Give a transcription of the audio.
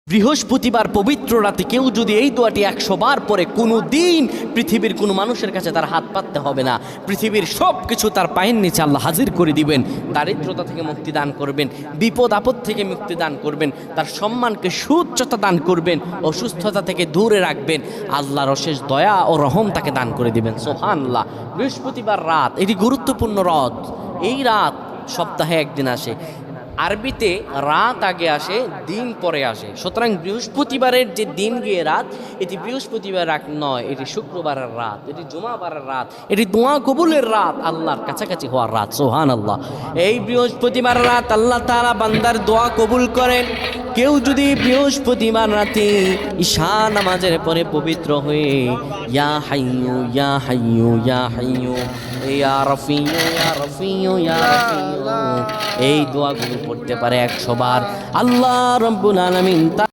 বৃহস্পতিবার পবিত্র রাতে কেউ যদি এই দোয়াটি 100 বার পরে কোনো দিন পৃথিবীর কোনো মানুষের কাছে তার হাত পাততে হবে না, পৃথিবীর সব কিছু তার পায়ের নিচে আল্লাহ হাজির করে দিবেন, দারিদ্রতা থেকে মুক্তি দান করবেন, বিপদ আপদ থেকে মুক্তি দান করবেন, তার সম্মানকে সুউচ্চতা দান করবেন, অসুস্থতা থেকে দূরে রাখবেন, আল্লাহর অশেষ দয়া ও রহম তাকে দান করে দিবেন। সুবহানাল্লাহ। বৃহস্পতিবার রাত এটি গুরুত্বপূর্ণ রাত। এই রাত সপ্তাহে একদিন আসে, আরবিতে রাত আগে আসে, দিন পরে আসে। সুতরাং বৃহস্পতিবারের যে দিন গিয়ে রাত, এটি বৃহস্পতিবার রাত নয়, এটি শুক্রবারের রাত, এটি জুমাবারের রাত, এটি দোয়া কবুলের রাত, আল্লাহর কাছাকাছি হওয়ার রাত। সুবহানাল্লাহ। এই বৃহস্পতিবার রাত আল্লাহ তাআলা বান্দার দোয়া কবুল করেন। কেউ যদি বৃহস্পতিবার রাতে ঈশা নামাজের পরে পবিত্র হয়ে ইয়া হাইয়ু ইয়া হাইয়ু ইয়া হাইয়ু ইয়া রাফিয়ু ইয়া রাফিয়ু ইয়া রাফিয়ু এই দোয়াগুলো পড়তে পারে 100 বার, আল্লাহ রাব্বুল আলামিন